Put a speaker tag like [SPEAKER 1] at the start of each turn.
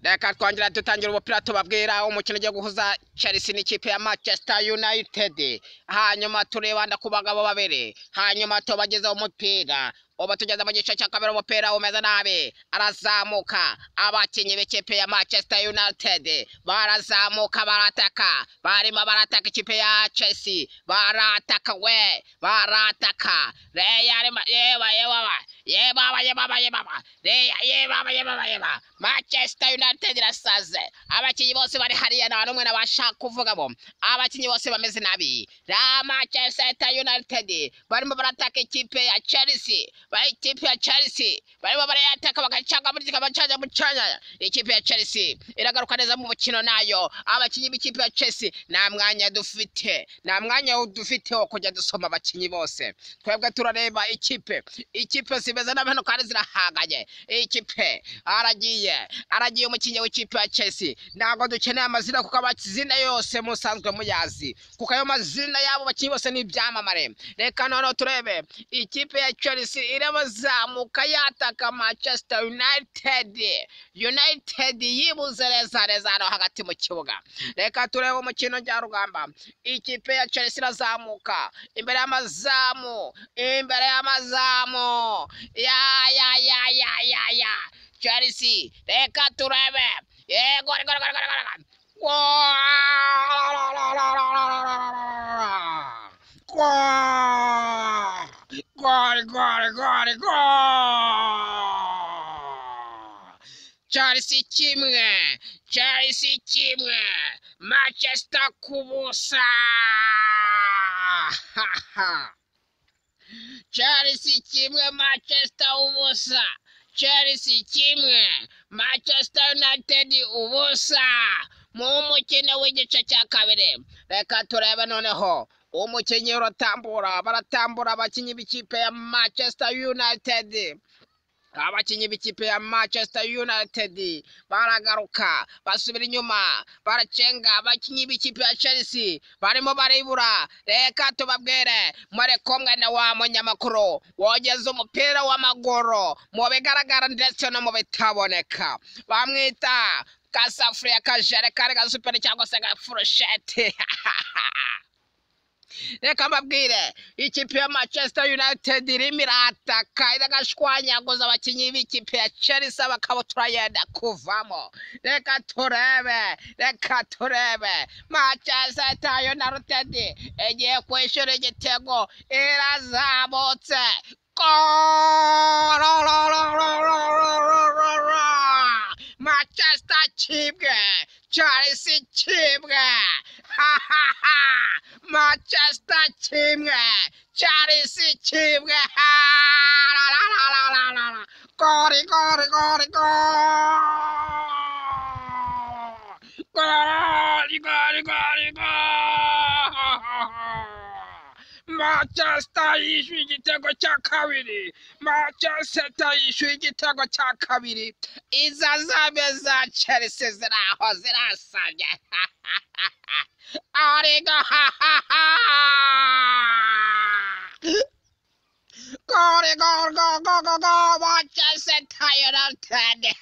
[SPEAKER 1] reka twongera dutangira umupira tubabwira umukino ugiye guhuza Chelsea n'ikipe ya Manchester United. Hanyuma turebanda ku bagabo babiri, hanyuma tubageza umupira uba tugeze mu gice cya kabiri. Umupira umeze nabi, arazamuka abakinnyi b'ikipe ya Manchester United barazamuka barataka, barimo barataka ikipe ya Chelsea, barataka barataka Manchester United irasaze. Abakinnyi bose bari hariya nta n'umwe nabasha kuvugamo, abakinnyi bose bameze nabi. Manchester United barimo barataka ikipe ya Chelsea, ikipe ya Chelsea barimo barayataka bagacanga muri kibacanja mucanya. Ikipe ya Chelsea iragaruka neza mu mukino, nayo abakinnyi b'ikipe ya Chelsea nta mwanya dufite, wo kujya dusoma abakinnyi bose. Twebwe turareba ikipe zimeze nabi hano kandi zirahanganye. Ikipe aragiye umukinnyi w'ikipe ya Chelsea. Ntabwo dukeneye amazina kuko abazina yose musanzwe muyazi, kuko ayo mazina yabo bakinnyi bose ni ibyamamare. Reka noneho turebe ikipe ya Chelsea irabazamuka yataka Manchester United yibuze neza hano hagati mu kibuga. Reka turebe umukino njya rugamba. Ikipe ya Chelsea irazamuka imbere y'amazamu ya Chelsea. Reka turebe Chelsea kimwe Manchester kubusa. Chelsea kimwe Manchester ubusa. Chelsea kimwe Manchester United ubusa mu mukino w'igice cya kabiri. Reka turebe noneho umukinnyi baratambura abakinnyi b'ikipe ya Manchester United. Abakinnyi b'ikipe ya Manchester United baragaruka basubira inyuma, baracenga abakinnyi b'ikipe ya Chelsea barimo baribura. Reka tubabwire muri kumwe na wa munyamakuru wogeza umupira w'amaguru mu bigaragara ndetse no mu bitaboneka. Bamwita kasafuriya kajerekani gasuperi cyangwa se gafurusheti. Reka mbabwire ikipe ya Manchester United irimo irataka iragashwanyaguza abakinnyi b'ikipe ya Chelsea bakabutura yenda kuvamo. Reka turebe Manchester United igiye kwishyura igitego, irazamutse. Manchester kimwe Chelsea kimwe. Manchester kimwe Chelsea kimwe. Gori Manchester yishyuye igitego cya kabiri. Izazame za Chelsea ziraho zirasabye. Ariga go Manchester United.